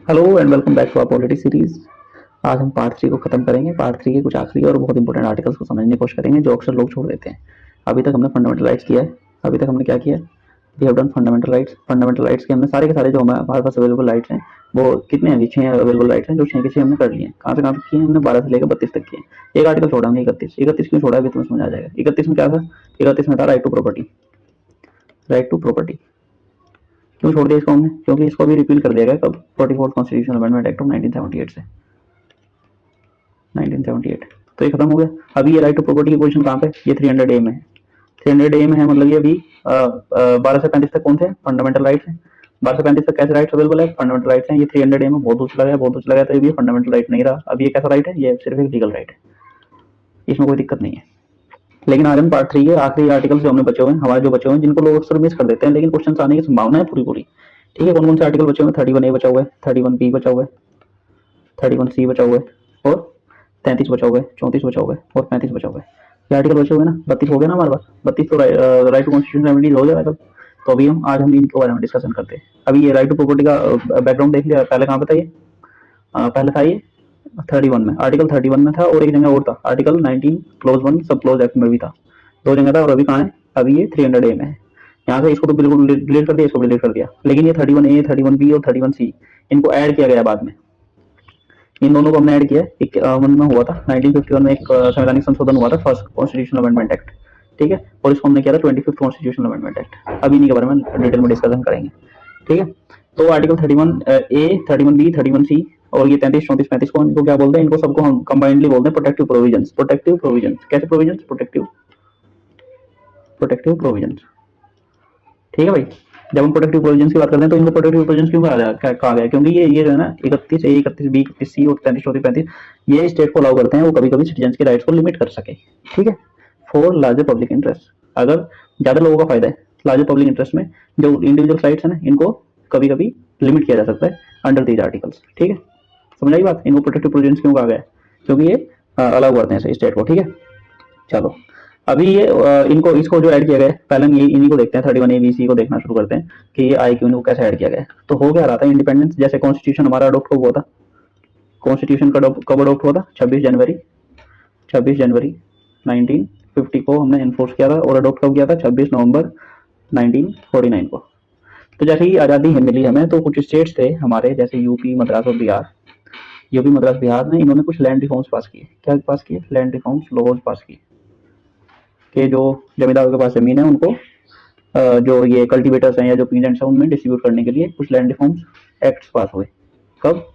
Hello and welcome back to our polity series. आज हम part 3 को खत्म करेंगे। पार्ट 3 के कुछ आखिरी और बहुत इंपॉर्टेंट आर्टिकल्स को समझने की कोशिश करेंगे जो अक्सर लोग छोड़ देते हैं। अभी तक हमने फंडामेंटल राइट्स किया है। अभी तक हमने क्या किया? We have done fundamental rights. Fundamental rights के हमने सारे के सारे जो हमारे पास अवेलेबल राइट्स हैं वो कितने हैं? 6 अवेलेबल राइट्स हैं जो 6 के 6 हमने कर लिए हैं। कहाँ से कहाँ तक किए? हमने 12 से लेकर 32 तक किए। एक आर्टिकल छोड़ा हमने 31। 31 क्यों छोड़ा? अभी तुम्हें समझ आ जाएगा। 31 में क्या था? 31 में था right to property. Right to property क्यों छोड़ दिया इसको हमने? क्योंकि इसको भी रिपील कर दिया गया कब? 44 कॉन्स्टिट्यूशनल अमेंडमेंट एक्ट ऑफ 1978 से। 1978 तो ये खत्म हो गया। अभी ये राइट टू प्रॉपर्टी की पोजीशन कहाँ पे? ये 300A में है। 300A में है मतलब ये अभी 12 से 35 तक कौन से फंडामेंटल राइट्स हैं? 12 से 35 तक कैसे राइट्स अवेलेबल है? फंडामेंटल राइट्स हैं। ये 300A में बहुत दूर चला गया, बहुत दूर चला गया, तो ये भी फंडामेंटल राइट नहीं रहा। अब ये कैसा राइट है? ये सिर्फ एक लीगल राइट है, इसमें कोई दिक्कत नहीं है। लेकिन आज हम पार्ट 3 के आखिरी आर्टिकल जो हमने बचे हुए हैं, हमारे जो बचे हुए हैं, जिनको लोग अक्सर मिस कर देते हैं, लेकिन क्वेश्चन आने की संभावना है पूरी पूरी। ठीक है, कौन कौन से आर्टिकल बचे हुए हैं? 31A बचा हुआ है, 31B बचा हुआ है, 31C बचा हुआ है और 33 बचा हुआ है, 34 बचा हुआ है और 35 बचा हुआ है। ये आर्टिकल बचे हुए ना? 32 हो गया ना हमारे पास। 32 तो राइट टू कॉन्स्टिट्यूशन रेमेडीज हो जाएगा। तो अभी हम इनके बारे में डिस्कशन करते हैं। अभी ये राइट टू प्रॉपर्टी का बैकग्राउंड देख लिया। पहले कहाँ पे था ये? पहले था ये 31 में, आर्टिकल 31 में था और एक जगह और था, आर्टिकल 19 क्लोज 1 सब क्लोज एक्ट में भी था। दो जगह था और अभी कहाँ है? अभी ये 300A में है। यहाँ से इसको तो बिल्कुल डिलीट कर दिया, इसको डिलीट कर दिया। लेकिन ये 31A, 31B और 31C इनको ऐड किया गया बाद में। इन दोनों को हमने ऐड किया। 51 में हुआ था, 1951 में एक संवैधानिक संशोधन हुआ था, फर्स्ट कॉन्स्टिट्यूशनल अमेंडमेंट एक्ट। ठीक है, और इसको हमने किया था 25th कॉन्स्टिट्यूशनल अमेंडमेंट एक्ट। अभी इन्हीं के बारे में डिटेल में डिस्कशन करेंगे। ठीक है, तो आर्टिकल 31A, 31B, 31C और ये 33, 34, 35 को इनको क्या बोलते हैं? इनको सबको हम कंबाइंडली बोलते हैं प्रोटेक्टिव प्रोविजंस। प्रोटेक्टिव प्रोविजंस कैसे प्रोविजंस? Protective provisions. ठीक है भाई, जब हम प्रोटेक्टिव प्रोविजंस की बात करते हैं तो इनको प्रोटेक्टिव प्रोविजंस क्यों कहा गया? क्योंकि ये जो है ना 31A, 31B, 31C और 33, 34, 35 ये स्टेट को अलाउ करते हैं वो कभी कभी सिटीजन के राइट्स को लिमिट कर सके। ठीक है, फॉर लार्जर पब्लिक इंटरेस्ट, अगर ज्यादा लोगों का फायदा है लार्जर पब्लिक इंटरेस्ट में, जो इंडिविजुअल राइट्स है ना इनको कभी कभी लिमिट किया जा सकता है अंडर दीज आर्टिकल्स। ठीक है, समझ आई बात? इनको प्रोटेक्टिव प्रोविजंस क्यों कहा गया है? क्योंकि ये अलाउ करते हैं स्टेट को। ठीक है, चलो अभी ये इनको इसको जो ऐड किया गया है, पहले हम ये इन्हीं को देखते हैं। 31A, B, C को देखना शुरू करते हैं कि ये आई क्यों इनको कैसे ऐड किया गया है। तो हो क्या रहा था? इंडिपेंडेंस जैसे कॉन्स्टिट्यूशन हमारा अडॉप्ट हुआ था। कॉन्स्टिट्यूशन कब अडॉप्ट हुआ था? 26 जनवरी 1950 को हमने इन्फोर्स किया था और अडॉप्ट कब किया था? 26 नवंबर 1949 को। तो जैसे ही आज़ादी मिली हमें तो कुछ स्टेट्स थे हमारे, जैसे यूपी, मद्रास और बिहार। यूपी, मद्रास, बिहार में इन्होंने कुछ लैंड रिफॉर्म्स पास किए। क्या पास किए? लैंड रिफॉर्म्स लॉज पास किए कि जो जमींदारों के पास जमीन है उनको जो ये कल्टीवेटर्स हैं या जो पीजेंट्स हैं उनमें डिस्ट्रीब्यूट करने के लिए कुछ लैंड रिफॉर्म्स एक्ट्स पास हुए। कब?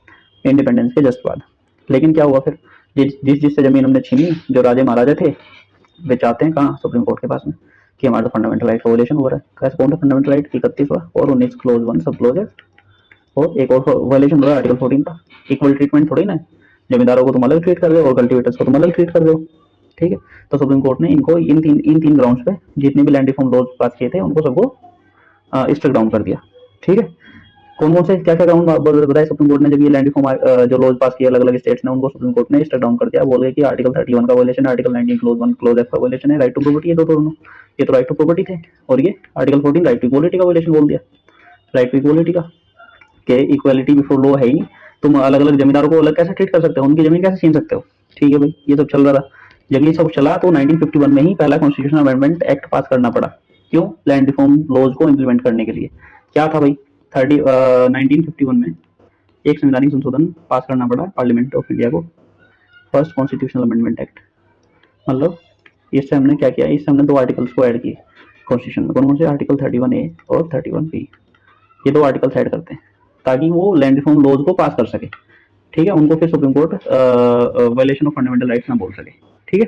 इंडिपेंडेंस के जस्ट बाद। लेकिन क्या हुआ फिर? जिससे जमीन हमने छीनी, जो राजे महाराजा थे वे चाहते हैं कहाँ? सुप्रीम कोर्ट के पास में कि हमारा तो फंडामेंटल राइट का वायलेशन हो रहा है। कैसे? कौन सा फंडामेंटल राइट? 31वां और 19 क्लोज 1 सब क्लोज एक्ट। और एक और वायलेशन हो रहा है आर्टिकल 14 का। इक्वल ट्रीटमेंट थोड़ी ना, जमींदारों को तुम अलग ट्रीट कर रहे हो और कल्टीवेटर्स को तुम अलग ट्रीट कर रहे हो। ठीक है, तो सुप्रीम कोर्ट ने इनको इन तीन ग्राउंड्स पे जितने भी लैंड रिफॉर्म लॉज पास किए थे उनको सबको स्ट्रक डाउन कर दिया। ठीक है, कौन कौन से क्या क्या ग्राउंड बताए सुप्रीम कोर्ट ने जब ये लैंड रिफॉर्म जो लॉज पास किए अलग अलग स्टेट्स ने, उनको सुप्रीम कोर्ट ने स्ट्रक डाउन कर दिया। बोल गए कि आर्टिकल 31 का वायलेशन है, आर्टिकल 19 क्लोज 1 क्लोज एक्ट का वायलेशन है, राइट टू प्रॉपर्टी है दोनों। ये तो राइट टू प्रॉपर्टी थे और ये आर्टिकल 14 राइट टू इक्वालिटी का वायलेशन बोल दिया। राइट टू इक्वालिटी का कि इक्वालिटी बिफोर लॉ है ही नहीं, तुम अलग अलग जमींदारों को अलग कैसे ट्रीट कर सकते हो? उनकी जमीन कैसे छीन सकते हो? ठीक है भाई, ये सब चल रहा था। जब ये सब चला तो 1951 में ही पहला कॉन्स्टिट्यूशनल अमेंडमेंट एक्ट पास करना पड़ा। क्यों? लैंड रिफॉर्म लॉज को इम्प्लीमेंट करने के लिए। क्या था भाई? 1951 में एक संवैधानिक संशोधन पास करना पड़ा पार्लियामेंट ऑफ इंडिया को, फर्स्ट कॉन्स्टिट्यूशनल अमेंडमेंट एक्ट। मतलब इससे हमने क्या किया? इससे हमने दो आर्टिकल्स को ऐड किए कॉन्स्टिट्यूशन में। कौन कौन से? आर्टिकल 31A और 31B। ये दो आर्टिकल्स ऐड करते हैं ताकि वो लैंड रिफॉर्म लॉज को पास कर सके। ठीक है, उनको फिर supreme court violation of fundamental rights ना बोल सके। ठीक है,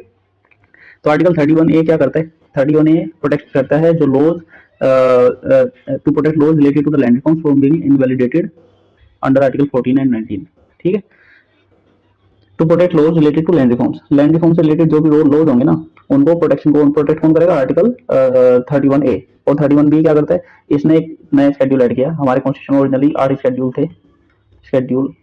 तो आर्टिकल 31A क्या करता है? 31A प्रोटेक्ट करता है जो laws to protect laws related to the land reforms from being invalidated under article 14 and 19। ठीक है, to protect laws related to land reforms. Land reform से रिलेटेड जो भी लॉज होंगे ना उनको प्रोटेक्ट कौन करेगा? Article 31A। और 31B क्या करता है? इसने एक नया शेड्यूल ऐड किया। हमारे कॉन्स्टिट्यूशन में ओरिजिनली 8 शेड्यूल थे। शेड्यूल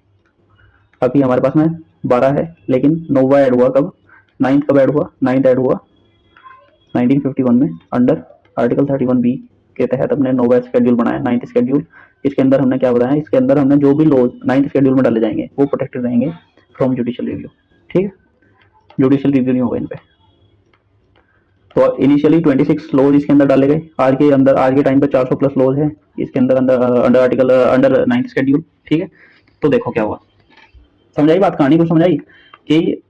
अभी हमारे पास में 12 है, लेकिन 9वां ऐड हुआ कब? 9th कब ऐड हुआ? 9th ऐड हुआ 1951 में अंडर आर्टिकल 31B के तहत हमने 9वां शेड्यूल बनाया, 9th शेड्यूल। इसके अंदर हमने क्या बताया, इसके अंदर हमने जो भी लॉज 9th शेड्यूल में डाले जाएंगे वो प्रोटेक्टेड रहेंगे फ्रॉम जुडिशियल रिव्यू। ठीक है, जुडिशियल रिव्यू नहीं होगा इन पे। तो इनिशियली 26 लॉज इसके अंदर डाले गए। आज के टाइम पे 400 प्लस लॉज है इसके अंदर under article under 9th schedule. ठीक है, तो देखो क्या हुआ, समझाई बात, कहानी को समझाई कि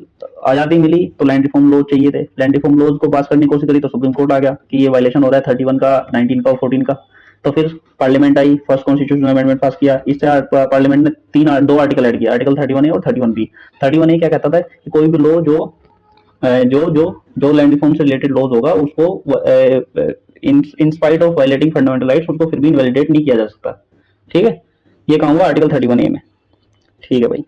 आज़ादी मिली तो लैंड रिफॉर्म लॉज चाहिए थे, लैंड रिफॉर्म लॉज को पास करने की कोशिश करी तो सुप्रीम कोर्ट आ गया कि ये वायलेशन हो रहा है 31 का, 19 का और 14 का। तो फिर पार्लियामेंट आई, फर्स्ट कॉन्स्टिट्यूशनल अमेंडमेंट पास किया, इससे पार्लियामेंट ने दो आर्टिकल ऐड किया, आर्टिकल 31A और 31B। 31A क्या कहता था कि कोई भी लॉ जो लैंड रिफॉर्म से रिलेटेड लॉज होगा उसको in spite of violating fundamental rights उसको फिर भी इनवैलिडेट नहीं किया जा सकता। ठीक है, ये कहाँ हुआ, आर्टिकल 31A में। ठीक है भाई,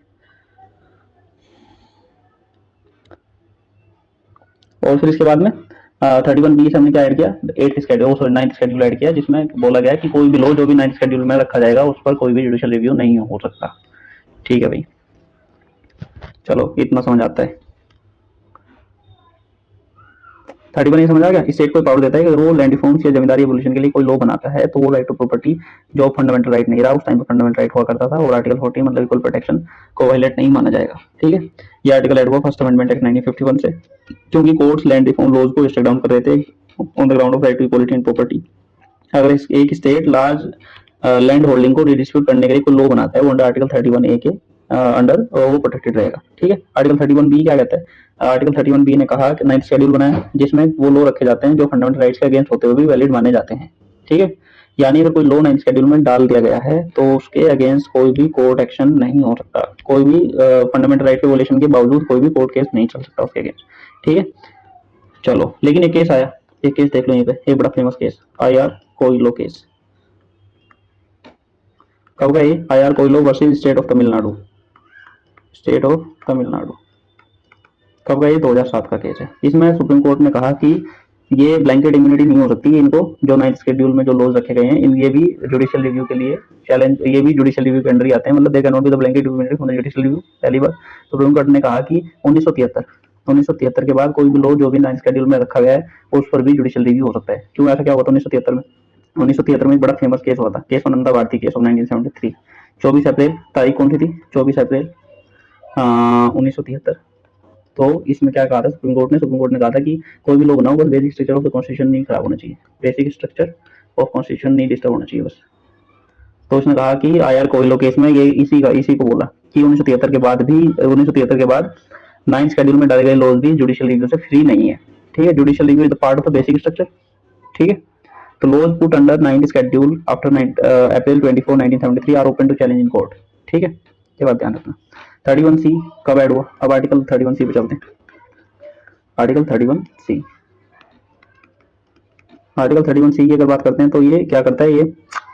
और फिर इसके बाद में 31B से हमने क्या ऐड किया, 9th शेड्यूल ऐड किया, जिसमें बोला गया कि कोई भी लॉ जो भी 9th शेड्यूल में रखा जाएगा उस पर कोई भी जुडिशियल रिव्यू नहीं हो सकता। ठीक है भाई, चलो इतना समझ आता है। 31 समझ आ गया। स्टेट को पावर देता है कि अगर वो लैंड रिफॉर्म्स या जमींदारी एबोलिशन के लिए कोई लॉ बनाता है तो वो राइट टू प्रॉपर्टी जो फंडामेंटल राइट नहीं रहा, उस टाइम पे फंडामेंटल राइट हुआ करता था, और आर्टिकल 40 मतलब इक्वल प्रोटेक्शन को वायलेट नहीं माना जाएगा। ठीक है, ये आर्टिकल ऐड हुआ फर्स्ट अमेंडमेंट एक्ट 1951 से, क्योंकि कोर्ट्स लैंड रिफॉर्म लॉज को स्ट्रिक डाउन कर रहे थे on the ground of right to equality in property. अगर एक स्टेट लार्ज लैंड होल्डिंग को रिडिस्ट्रीब्यूट करने के लिए कोई लॉ बनाता है वो अंडर आर्टिकल 31A के अंडर वो प्रोटेक्टेड रहेगा। ठीक है, आर्टिकल 31B क्या कहता है, आर्टिकल 31B ने कहा कि 9th शेड्यूल बनाया जिसमें वो लॉ रखे जाते हैं जो फंडामेंटल राइट्स के अगेंस्ट होते हुए भी वैलिड माने जाते हैं। ठीक है, यानी अगर कोई लॉ 9th शेड्यूल में डाल दिया गया है तो उसके अगेंस्ट कोई भी कोर्ट एक्शन नहीं हो सकता, कोई भी फंडामेंटल राइट के वोलेशन के बावजूद कोई भी कोर्ट केस नहीं चल सकता उसके अगेंस्ट। ठीक है, चलो लेकिन एक केस आया, एक केस देख लो यहीं पे, ये बड़ा फेमस केस IR कोइलो केस। कब का ये, IR कोइलो versus state of Tamil Nadu, state of Tamil Nadu. कब का ये 2007 का केस है। इसमें सुप्रीम कोर्ट ने कहा कि ये ब्लैंकेट इम्यूनिटी नहीं हो सकती, इनको जो 9th शेड्यूल में जो लॉज रखे गए हैं ये भी जुडिशियल रिव्यू के लिए चैलेंज, ये भी जुडिशियल रिव्यू के अंदर ही आते हैं, मतलब they can not be the blanket immunity from the judicial review. पहली बार सुप्रीम कोर्ट ने कहा कि 1973 के बाद कोई भी लॉ जो भी 9th शेड्यूल में रखा गया है उस पर भी जुडिशियल रिव्यू हो सकता है। क्यों, ऐसा क्या हुआ था 1973 में, 1973 में एक बड़ा फेमस केस हुआ था, case Ananta Bharati case of 1973। 24 अप्रैल, तारीख कौन सी थी, 24 अप्रैल 1973। तो इसमें क्या कहा था सुप्रीम कोर्ट ने कहा था कि कोई भी लॉ बनाओ बस basic structure of the constitution नहीं खराब होना चाहिए, बेसिक स्ट्रक्चर ऑफ कॉन्स्टिट्यूशन नहीं डिस्टर्ब होना चाहिए बस। तो उसने कहा कि IR कोइलो केस में ये इसी को बोला कि 1973 के बाद 9th शेड्यूल में डाले गए लॉज भी जुडिशियल रिव्यू से फ्री नहीं है। ठीक है, judicial review is the part of the basic structure. ठीक है, तो laws put under 9th schedule after April 24, 1973 are open to challenge in court. ठीक है, ये बात ध्यान रखना। 31C कब ऐड हुआ, अब आर्टिकल 31C पे चलते हैं। आर्टिकल 31C, आर्टिकल 31C की अगर बात करते हैं तो ये क्या करता है, ये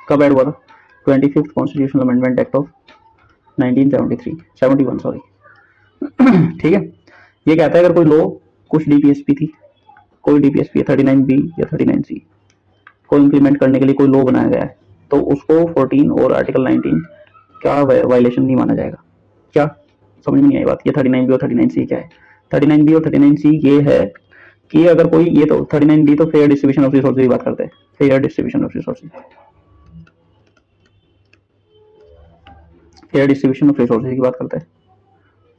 कब ऐड हुआ था, 25th constitutional amendment act of 1971 sorry. ठीक है, ये कहता है अगर कोई लॉ कुछ डीपीएसपी थी, कोई डीपीएसपी 39B या 39C को इम्प्लीमेंट करने के लिए कोई लॉ बनाया गया है तो उसको 14 और आर्टिकल 19 का वायलेशन नहीं माना जाएगा। क्या समझ में नहीं आई बात, ये 39B और 39C क्या है। 39B और 39C ये है कि अगर कोई, ये तो 39B तो फेयर डिस्ट्रीब्यूशन ऑफ रिसोर्सेज की बात करते हैं, fair distribution of resources, fair distribution of resources की बात करता है।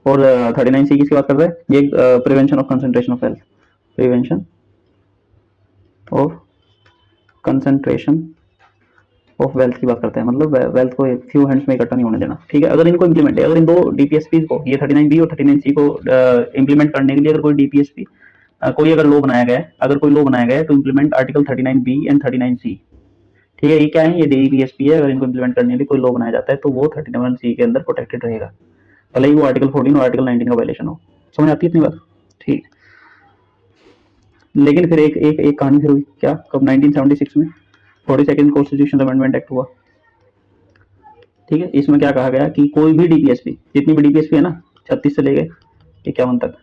और 39C किसकी बात करता है, ये prevention of concentration of wealth, prevention of concentration of wealth की बात करते हैं, मतलब वेल्थ को एक फ्यू हैंड्स में इकट्ठा नहीं होने देना। ठीक है, अगर इनको इम्प्लीमेंट है, अगर इन दो डीपीएसपी को, ये 39B और 39C को इम्प्लीमेंट करने के लिए अगर कोई डीपीएसपी कोई अगर लॉ बनाया गया है, अगर कोई लॉ बनाया गया है तो implement article 39B and 39C। ठीक है, ये क्या है, ये डीपीएसपी है, अगर इनको इम्प्लीमेंट करने के लिए कोई लॉ बनाया जाता है तो वो 31C के अंदर प्रोटेक्टेड रहेगा, भले ही वो आर्टिकल 14 और आर्टिकल 19 का वायलेशन हो। समझ आती है इतनी बात। ठीक, लेकिन फिर एक कहानी फिर हुई, क्या, कब, 1976 में 42nd कॉन्स्टिट्यूशनल अमेंडमेंट एक्ट हुआ। ठीक है, इसमें क्या कहा गया कि कोई भी डीपीएसपी, जितनी भी डीपीएसपी है ना 36 से लेके 51 तक,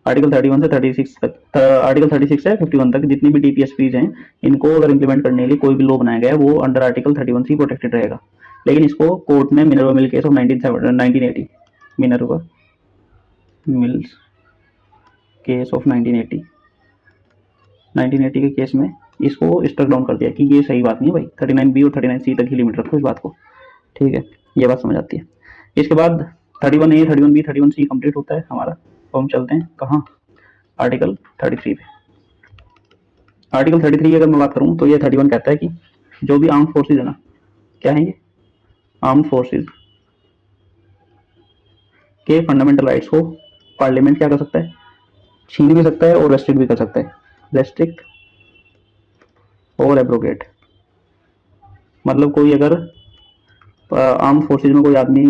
आर्टिकल 31 से 36 तक, आर्टिकल 36 से 51 तक जितनी भी डीपीएसपीज हैं, इनको अगर इम्प्लीमेंट करने के लिए कोई भी लॉ बनाया गया है वो अंडर आर्टिकल 31C प्रोटेक्टेड रहेगा। लेकिन इसको कोर्ट ने Minerva mill case of 1980, Minerva mills case of 1980 के केस में इसको स्ट्रक डाउन कर दिया कि ये सही बात नहीं है भाई, 39B और 39C तक ही लिमिट रखो इस बात को, ठीक है, ये बात समझ आती है। इसके बाद 31A 31B 31C कंप्लीट होता है हमारा, तो हम चलते हैं कहाँ, आर्टिकल 33 पे। आर्टिकल 33 की अगर मैं बात करूँ तो ये 31 कहता है कि जो भी आर्म फोर्सेज है ना, क्या है ये, आर्म फोर्सेज के फंडामेंटल राइट्स को पार्लियामेंट क्या कर सकता है, छीन भी सकता है और रेस्ट्रिक्ट भी कर सकता है, रेस्ट्रिक्ट और एब्रोगेट। मतलब कोई अगर आर्म फोर्सेज में कोई आदमी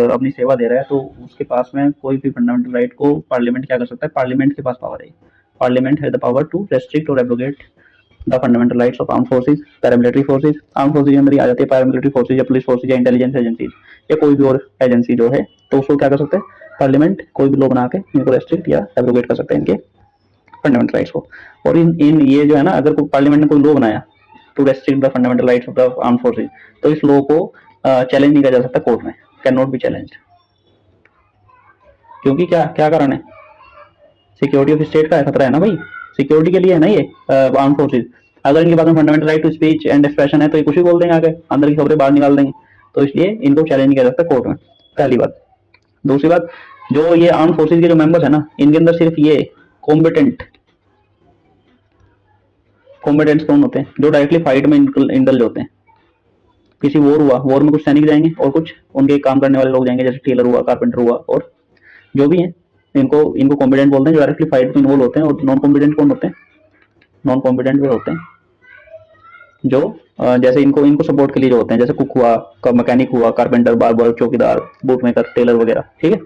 अपनी सेवा दे रहा है तो उसके पास में कोई भी फंडामेंटल राइट को पार्लियामेंट क्या कर सकता है, पार्लियामेंट के पास पावर है, parliament has the power to restrict और abrogate the fundamental rights of arm forces, paramilitary forces. Arm forces के अंदर ही आ जाती है पैरामिलिट्री फोर्सेज या पुलिस फोर्सेज या इंटेलिजेंस एजेंसीज या कोई भी और एजेंसी जो है, तो उसको क्या कर सकते हैं, पार्लियामेंट कोई भी लॉ बना के इनको रेस्ट्रिक्ट या एब्रोगेट कर सकते हैं इनके फंडामेंटल राइट्स को। और इन ये जो है ना, अगर पार्लियामेंट ने कोई लॉ बनाया to restrict the fundamental rights of the arm forces, तो इस लॉ को चैलेंज नहीं किया जा सकता कोर्ट में, कैन नॉट बी चैलेंज्ड। क्योंकि क्या क्या कारण है, सिक्योरिटी ऑफ स्टेट का खतरा है ना भाई, सिक्योरिटी के लिए है ना ये आर्म फोर्सेज। अगर इनके पास में fundamental right to speech and expression है तो ये कुछ भी बोल देंगे, आगे अंदर की खबरें बाहर निकाल देंगे, तो इसलिए इनको चैलेंज नहीं किया जा सकता कोर्ट में, पहली बात। दूसरी बात, जो ये आर्म फोर्सेज के जो मेंबर्स है ना, इनके अंदर सिर्फ ये कॉम्बिटेंट कॉम्बिटेंट्स कौन होते हैं, जो डायरेक्टली फाइट में इंडल्ज होते हैं। किसी वॉर हुआ, वॉर में कुछ सैनिक जाएंगे और कुछ उनके काम करने वाले लोग जाएंगे, जैसे टेलर हुआ, कारपेंटर हुआ, और जो भी है इनको इनको कॉम्पिटेंट बोलते हैं, जो डायरेक्टली फाइट में इन्वॉल्व होते हैं। और नॉन कॉम्पिटेंट कौन होते हैं, नॉन कॉम्पिटेंट वे होते हैं जो जैसे इनको इनको सपोर्ट के लिए जो होते हैं, जैसे कुक हुआ, मैकेनिक हुआ, कारपेंटर, बार्बर, चौकीदार, बूट मेकर, टेलर वगैरह, ठीक है,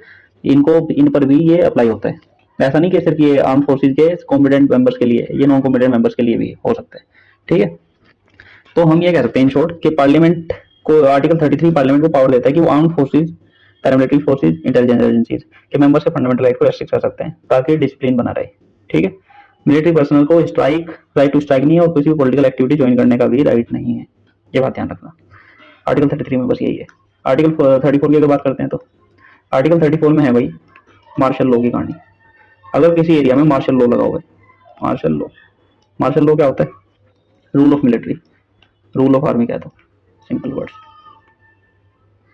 इनको इन पर भी ये अप्लाई होता है। ऐसा नहीं कि सिर्फ ये आर्म फोर्सेज के कॉम्पिटेंट मेंबर्स के लिए, ये नॉन कॉम्पिटेंट मेंबर्स के लिए भी हो सकता है, ठीक है। तो हम ये कह सकते हैं इन शॉर्ट कि पार्लियामेंट को आर्टिकल 33 पार्लियामेंट को पावर देता है कि वो arm forces, paramilitary forces, intelligence agencies के मेंबर्स के फंडामेंटल राइट को रेस्ट्रिक्ट कर सकते हैं ताकि डिसिप्लिन बना रहे, ठीक है। मिलिट्री पर्सनल को स्ट्राइक राइट टू स्ट्राइक नहीं है, और किसी भी पॉलिटिकल एक्टिविटी ज्वाइन करने का भी राइट नहीं है, ये बात ध्यान रखना। आर्टिकल 33 में बस यही है। आर्टिकल 34 की अगर बात करते हैं तो आर्टिकल 34 में है भाई मार्शल लॉ की कहानी। अगर किसी एरिया में मार्शल लॉ लगा हुआ है, मार्शल लॉ क्या होता है, rule of military, rule of army कह दो, सिंपल वर्ड्स।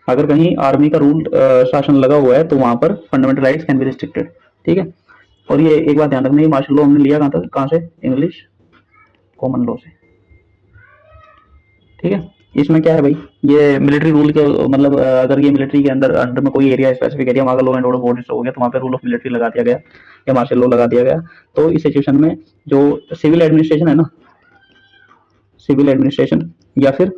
अगर कहीं आर्मी का रूल शासन लगा हुआ है तो वहां पर fundamental rights can be restricted, ठीक है। और ये एक बात ध्यान रखना, ये मार्शल लॉ हमने लिया कहाँ से, इंग्लिश कॉमन लॉ से, ठीक है। इसमें क्या है भाई, ये मिलिट्री रूल के मतलब अगर ये मिलिट्री के अंडर में कोई एरिया, स्पेसिफिक एरिया, वहाँ का लॉ एंड ऑर्डर बोर्ड हो गया, तो वहाँ पे रूल ऑफ मिलिट्री लगा दिया गया या मार्शल लॉ लगा दिया गया। तो इस सिचुएशन में जो सिविल एडमिनिस्ट्रेशन है ना, सिविल एडमिनिस्ट्रेशन या फिर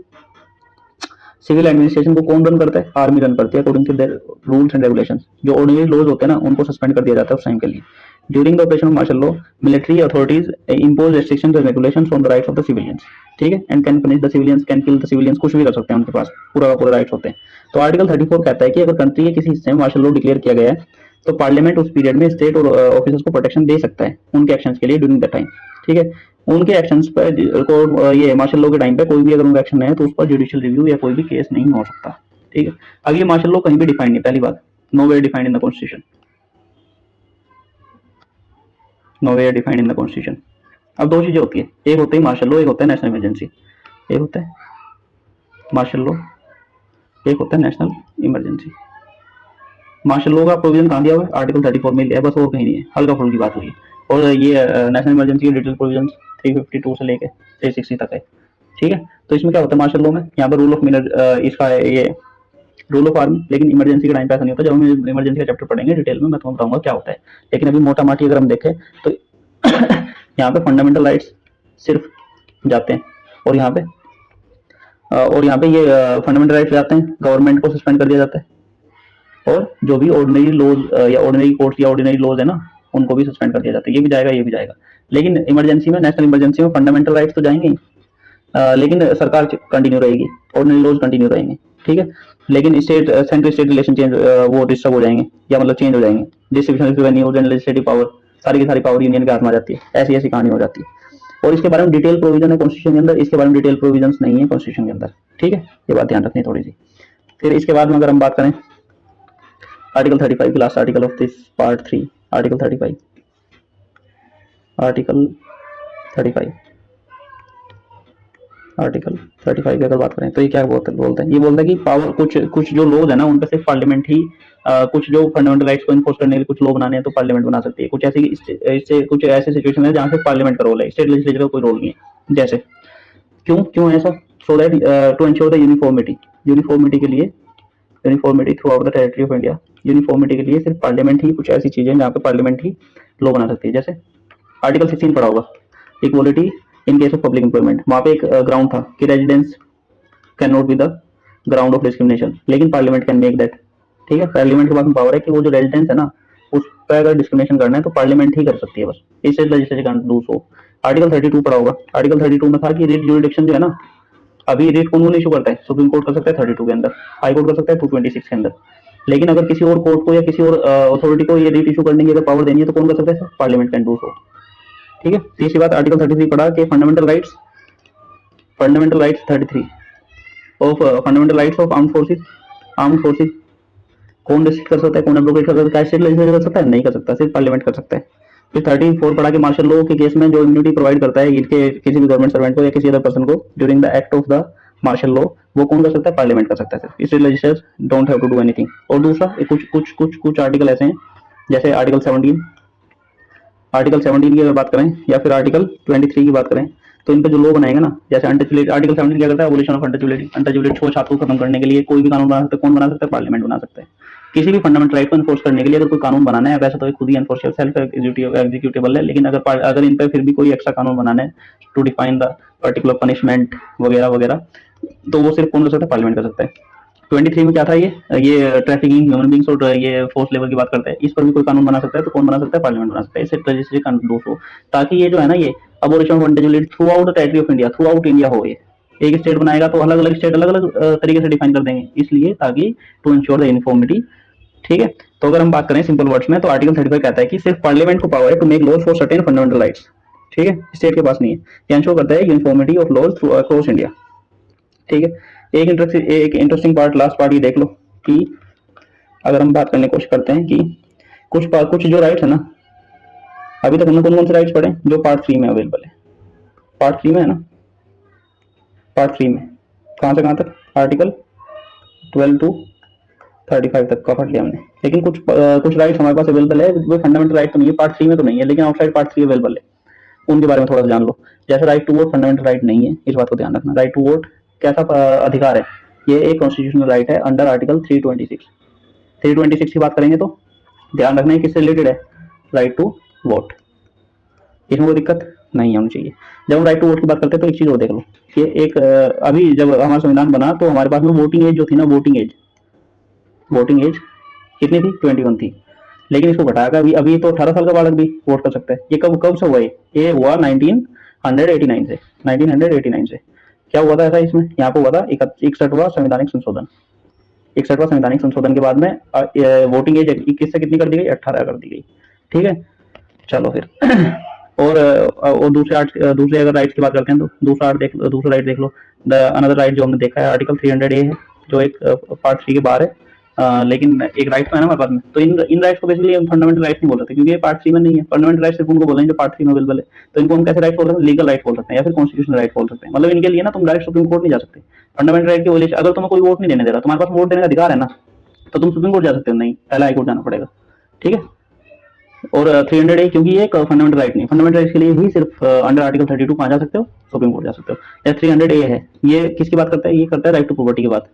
सिविल एडमिनिस्ट्रेशन को कौन रन करता है, आर्मी रन करती है according to their rules and regulations. जो ऑर्डिनरी लॉज होते हैं ना, उनको सस्पेंड कर दिया जाता है उस टाइम के लिए। During the operation of martial law, military authorities impose restrictions and regulations on the rights of the civilians, ठीक है, and can punish the civilians, can kill the civilians, कुछ भी कर सकते हैं, उनके पास पूरा का पूरा राइट्स होते हैं। तो आर्टिकल 34 कहता है कि अगर कंट्री के किसी हिस्से में मार्शल लॉ डिक्लेयर किया गया है तो पार्लियामेंट उस पीरियड में स्टेट और ऑफिसर्स को प्रोटेक्शन दे सकता है उनके एक्शंस के लिए ड्यूरिंग द टाइम, ठीक है। उनके एक्शंस पर को ये मार्शल लॉ के टाइम पे कोई भी अगर उनका एक्शन है तो उस पर जुडिशियल रिव्यू या कोई भी केस नहीं हो सकता, ठीक है। अब ये मार्शल लॉ कहीं भी डिफाइंड नहीं, पहली बात, nowhere defined in the constitution, nowhere defined in the constitution. अब दो चीजें होती है, एक होता है मार्शल लॉ, एक होता है नेशनल इमरजेंसी। एक होता है मार्शल लॉ, एक होता है नेशनल इमरजेंसी। मार्शल लॉ का प्रोविजन कहाँ दिया हुआ है, आर्टिकल 34 में लिया है, बस और कहीं नहीं है, हल्का फुल्की बात हुई है। और ये नेशनल इमरजेंसी के डिटेल प्रोविजन 352 से लेके 360 तक है, ठीक है। तो इसमें क्या होता है मार्शल लॉ में, यहाँ पर रूल ऑफ इसका है ये रूल ऑफ आर्मी, लेकिन इमरजेंसी के टाइम पे ऐसा नहीं होता। जब हम इमरजेंसी का चैप्टर पढ़ेंगे डिटेल में, मैं तुम्हें बताऊंगा क्या होता है। लेकिन अभी मोटा माटी अगर हम देखें तो यहाँ पे फंडामेंटल राइट्स सिर्फ जाते हैं, और यहाँ पे ये फंडामेंटल राइट्स जाते हैं, गवर्नमेंट को सस्पेंड कर दिया जाता है, और जो भी ऑर्डिनरी लॉज या ऑर्डिनरी कोर्ट्स या ऑर्डिनरी लॉज है ना, उनको भी सस्पेंड कर दिया जाता है। ये भी जाएगा, ये भी जाएगा। लेकिन इमरजेंसी में, नेशनल इमरजेंसी में फंडामेंटल राइट्स तो जाएंगे, लेकिन सरकार कंटिन्यू रहेगी, ऑर्डिनरी लॉज कंटिन्यू रहेंगे, ठीक है। लेकिन state central state relation change, वो डिस्टर्ब हो जाएंगे, या मतलब चेंज हो जाएंगे। Distribution of revenue and legislative power, सारी की सारी पावर यूनियन के हाथ में आ जाती है, ऐसी ऐसी कहानी हो जाती है। और इसके बारे में डिटेल प्रोविजन है कॉन्स्टिट्यूशन के अंदर, इसके बारे में डिटेल प्रोविजन नहीं है कॉन्स्टिट्यूशन के अंदर, ठीक है। ये बात ध्यान रखनी थोड़ी सी। फिर इसके बाद में अगर हम बात करें article 35 last article of this part 3, article 35, article 35 की अगर बात करें तो ये क्या बोलते हैं, ये बोलता है कि पावर कुछ कुछ जो लॉज है ना उन पे सिर्फ पार्लियामेंट ही कुछ जो फंडामेंटल राइट्स को इन्फोर्स करने के लिए कुछ लॉ बनाने हैं तो पार्लियामेंट बना सकती है। कुछ ऐसी इससे कुछ ऐसे सिचुएशन है जहाँ से पार्लियामेंट का रोल है, स्टेट लेजिस्लेचर का कोई रोल नहीं है। जैसे क्यों क्यों ऐसा, so that to ensure the uniformity, uniformity के लिए, uniformity throughout the territory of India, uniformity के लिए सिर्फ पार्लियामेंट ही कुछ ऐसी चीजें जहाँ पे पार्लियामेंट ही लॉ बना सकती है। जैसे आर्टिकल 16 पढ़ा होगा, equality in case of public employment. वहाँ पे एक ग्राउंड था कि residence can not be the ground of discrimination, लेकिन पार्लियामेंट कैन मेक दैट। ठीक है, पार्लियामेंट के पास में पावर है कि वो जो रेजिडेंस है ना उस पर अगर डिस्क्रिमिनेशन करना है तो पार्लियामेंट ही कर सकती है बस, इससे legislature can do so. Article 32 पढ़ा होगा, आर्टिकल 32 में था कि रिट ज्यूरिडिक्शन जो है ना, अभी रिट कौन इशू करता है, सुप्रीम कोर्ट कर सकता है 32 के अंदर, हाई कोर्ट कर सकता है 226 के अंदर। लेकिन अगर किसी और कोर्ट को या किसी और अथॉरिटी को ये रिट इशू करने की अगर पावर देनी है तो कौन कर सकता है, पार्लियामेंट कैन डू सो। ठीक है, तीसरी बात आर्टिकल 33 पढ़ा कि fundamental rights 33 of fundamental rights of armed forces कौन डिस्ट्रिक्ट कर सकता है, कौन एब्रोगेट कर सकता है, स्टेट लेजिस्लेचर कर सकता है, नहीं कर सकता, सिर्फ पार्लियामेंट कर सकता है। फिर 34 पढ़ा कि मार्शल लॉ के केस में जो इम्यूनिटी प्रोवाइड करता है इनके किसी भी गवर्नमेंट सर्वेंट को या किसी अदर पर्सन को during the act of the martial law, वो कौन कर सकता है, पार्लियामेंट कर सकता है सिर्फ, इसलिए legislature don't have to do anything. और दूसरा कुछ आर्टिकल ऐसे हैं जैसे आर्टिकल 17 की अगर बात करें या फिर आर्टिकल 23 की बात करें तो इन पे जो लॉ बनाएगा ना, जैसे अनटचेबिलिटी, आर्टिकल 17 क्या करता है, एबोलिशन ऑफ अनटचेबिलिटी छो छात को खत्म करने के लिए कोई भी कानून बना सकता है, कौन बना सकता है, पार्लियामेंट बना सकता है। किसी भी फंडामेंटल राइट को एनफोर्स करने के लिए अगर कोई कानून बनाना है, वैसे तो ये खुद ही एनफोर्स सेल्फ एग्जीक्यूटेबल है, लेकिन अगर इन पे फिर भी कोई एक्स्ट्रा कानून बनाना है to define the particular punishment वगैरह वगैरह, तो वो सिर्फ कौन कर सकता है, पार्लियामेंट कर सकता है। 23 में क्या था, ये ट्रैफिकिंग ह्यूमन बींग्स और ये फोर्स लेवल की बात करते हैं, इस पर भी कोई कानून बना सकता है तो कौन बना सकता है, पार्लियामेंट बना सकता है। इससे रजिस्ट्री कानून 200, ताकि ये जो है ना ये abolition of untouchability through out the territory of India, through out India हो। ये एक स्टेट बनाएगा तो अलग अलग स्टेट अलग अलग तरीके से डिफाइन कर देंगे, इसलिए ताकि टू इंश्योर द यूनिफॉर्मिटी। ठीक है, तो अगर हम बात करें सिंपल वर्ड्स में तो आर्टिकल 35 कहता है कि सिर्फ पार्लियामेंट को पावर है to make laws for certain fundamental rights. ठीक है, स्टेट के पास नहीं है, ये इंश्योर करता है uniformity of laws through across India. ठीक है, एक इंटरेस्टिंग पार्ट, लास्ट पार्ट ये देख लो कि अगर हम बात करने की कोशिश करते हैं कि कुछ जो राइट्स है ना, अभी तक हमने कौन कौन से राइट्स पढ़े जो पार्ट 3 में अवेलेबल है, पार्ट 3 में है ना, पार्ट 3 में कहां से कहां तक, आर्टिकल 12 to 35 तक का पढ़ लिया हमने। लेकिन कुछ राइट्स हमारे पास अवेलेबल है, वो फंडामेंटल राइट तो नहीं है, पार्ट 3 में तो नहीं है, लेकिन आउटसाइड पार्ट 3 अवेलेबल है, उनके बारे में थोड़ा सा जान लो। जैसे right to vote fundamental right नहीं है, इस बात को ध्यान रखना। राइट टू वोट कैसा अधिकार है, ये एक कॉन्स्टिट्यूशनल राइट है अंडर आर्टिकल 326 की बात करेंगे तो ध्यान रखना है किससे रिलेटेड है, राइट टू वोट, इसमें कोई दिक्कत नहीं होनी चाहिए। जब हम राइट टू वोट की बात करते हैं तो एक चीज और देख लो, ये एक अभी जब हमारा संविधान बना तो हमारे पास में वोटिंग एज जो थी ना, वोटिंग एज कितनी थी, 21 थी, लेकिन इसको घटाकर अभी तो 18 साल का बालक भी वोट कर सकता है। ये कब से हुआ, ये हुआ 1989 से। 1989 से क्या हुआ था ऐसा, इसमें यहाँ पे हुआ था 61वां संवैधानिक संशोधन। 61वां संवैधानिक संशोधन के बाद में वोटिंग एज 21 से कितनी कर दी गई, 18 कर दी गई। ठीक है, चलो फिर और दूसरे अगर राइट्स की बात करते हैं तो दूसरा राइट देख लो, अनदर राइट जो हमने देखा है आर्टिकल 300A है, जो एक पार्ट 3 के बाहर है, लेकिन एक राइट तो है ना हमारे पास में। तो इन राइट्स को बेसिकली हम फंडामेंटल राइट्स नहीं बोल सकते, क्योंकि ये पार्ट 3 में नहीं है। फंडामेंटल राइट्स सिर्फ उनको बोल रहे हैं जो पार्ट 3 में अवेलेबल है, तो इनको हम कैसे राइट बोल सकते हैं, लीगल राइट बोल सकते हैं या फिर कॉन्स्टिट्यूशनल राइट बोल सकते हैं। मतलब इनके लिए ना तुम डायरेक्ट सुप्रीम कोर्ट नहीं जा सकते। फंडामेंटल राइट की वजह अगर तुम्हें कोई वोट नहीं देने दे रहा, तुम्हारे पास वोट देने का अधिकार है ना, तो तुम सुप्रीम कोर्ट जा सकते हो, नहीं पहले हाई कोर्ट जाना पड़ेगा। ठीक है, और 300A क्योंकि ये एक फंडामेंटल राइट नहीं, फंडामेंटल राइट के लिए ही सिर्फ अंडर आर्टिकल 32 कहाँ जा सकते हो, सुप्रीम कोर्ट जा सकते हो। या 300A है, ये किसकी बात करता है, ये करता है राइट टू प्रॉपर्टी की बात,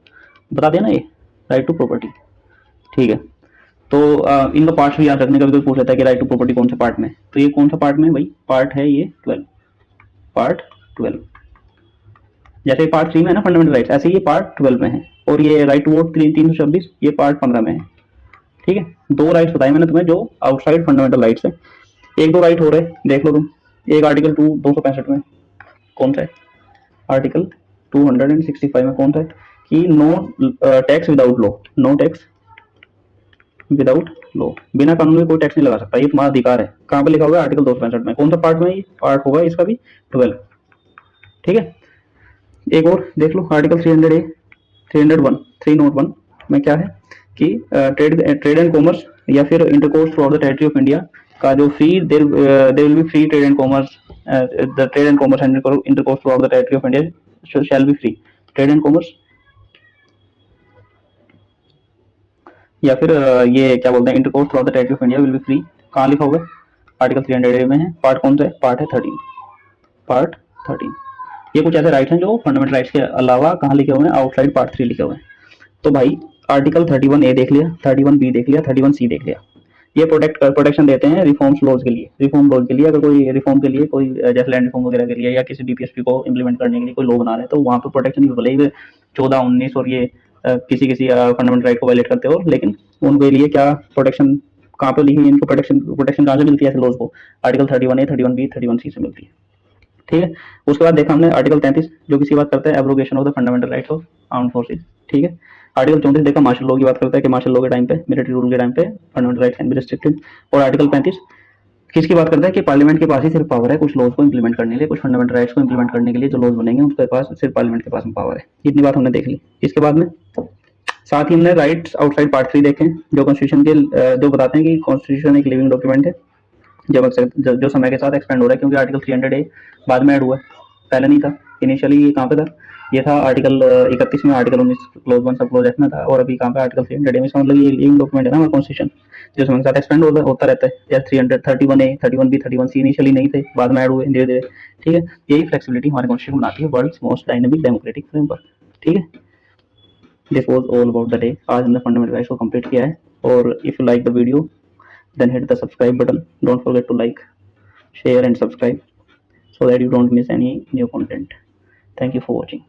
बता देना ये राइट टू प्रॉपर्टी। ठीक है, तो इनका पार्ट भी याद रखने का भी कोई पूछ लेता है कि राइट टू प्रॉपर्टी कौन से पार्ट में, तो ये कौन सा पार्ट में भाई, पार्ट है ये 12, पार्ट 12। जैसे पार्ट 3 में है ना फंडामेंटल राइट्स, ऐसे ये पार्ट 12 में है। और ये राइट टू वोट 326 ये पार्ट 15 में है। ठीक है, दो राइट्स बताए मैंने तुम्हें जो आउटसाइड फंडामेंटल राइट्स है। एक दो राइट हो रहे देख लो तुम, एक आर्टिकल 265 में कौन सा है, आर्टिकल 265 में कौन सा है कि no tax without law, no tax without law, बिना कानून के कोई टैक्स नहीं लगा सकता, ये तुम्हारा अधिकार है। कहाँ पे लिखा होगा, आर्टिकल 265 में। कौन सा पार्ट में, ये पार्ट होगा इसका भी 12। ठीक है, एक और देख लो आर्टिकल 301 में क्या है कि ट्रेड एंड कॉमर्स या फिर intercourse throughout the territory of India का जो free there will be free trade and commerce, the trade and commerce and intercourse throughout the territory of India shall be free, trade and commerce, या फिर ये क्या बोलते हैं, intercourse through the territory of India will be free. कहाँ लिखा होगा? Article 300A में है। पार्ट कौन सा है? पार्ट है 13, पार्ट 13। ये कुछ ऐसे राइट्स हैं जो फंडामेंटल राइट्स के अलावा कहाँ लिखे हुए हैं? आउटसाइड पार्ट 3 लिखे हुए हैं। तो भाई आर्टिकल 31A देख लिया, 31B देख लिया, 31C देख लिया। ये प्रोटेक्शन देते हैं रिफॉर्म्स लॉज के लिए। रिफॉर्म लॉज के लिए अगर कोई रिफॉर्म के लिए कोई जैसे लैंड रिफॉर्म वगैरह के लिए या किसी डीपीएसपी को इम्प्लीमेंट करने के लिए कोई लॉ बना रहे हैं तो वहाँ पर प्रोटेक्शन भले ही 14, 19 और ये किसी किसी फंडामेंटल राइट को वायलेट करते हो, लेकिन उनके लिए क्या प्रोटेक्शन कहाँ पे लिखी है? इनको प्रोटेक्शन कहाँ से मिलती है ऐसे लॉज को? आर्टिकल 31A, 31B, 31C से मिलती है। ठीक है। उसके बाद देखा हमने आर्टिकल 33 जो किसी बात करता है abrogation of the fundamental rights of armed forces. ठीक है। आर्टिकल 34 देखा मार्शल लॉ की बात करता है कि मार्शल लॉ के टाइम पे, मिलिट्री रूल के टाइम पे fundamental rights can be restricted. और आर्टिकल 35 किसकी बात करता है कि पार्लियामेंट के पास ही सिर्फ पावर है कुछ लॉज को इंप्लीमेंट करने के लिए, कुछ फंडामेंटल राइट्स को इंप्लीमेंट करने के लिए जो लॉज बनेंगे उसके पास सिर्फ पार्लियामेंट के पास में पावर है। इतनी बात हमने देख ली। इसके बाद में साथ ही हमने राइट्स आउटसाइड पार्ट 3 देखे जो कॉन्स्टिट्यूशन के जो बताते हैं कि कॉन्स्टिट्यूशन एक लिविंग डॉक्यूमेंट है जो समय के साथ एक्सपेंड हो रहा है, क्योंकि आर्टिकल 300A बाद में ऐड हुआ है, पहले नहीं था। इनिशियली ये कहाँ पे था? ये था आर्टिकल 31 में, आर्टिकल 19 क्लोज 1 सब क्लोज एफ में था, और अभी कहाँ पे? आर्टिकल 300A में। मतलब ये लिविंग डॉक्यूमेंट है ना हमारा कॉन्स्टिट्यूशन, जो समय के साथ एक्सपेंड होता रहता है। जैसे 331A, 31B, 31C इनिशियली नहीं थे, बाद में ऐड हुए धीरे धीरे। ठीक है। यही फ्लेक्सिबिलिटी हमारे कॉन्स्टिट्यूशन बनाती है world's most dynamic democratic framework. ठीक है। This was all about the day. आज हमने फंडामेंटल राइट्स को कंप्लीट किया है। और if you like the video then hit the subscribe button. Don't forget to like, share and subscribe so that you don't miss any new content. Thank you for watching.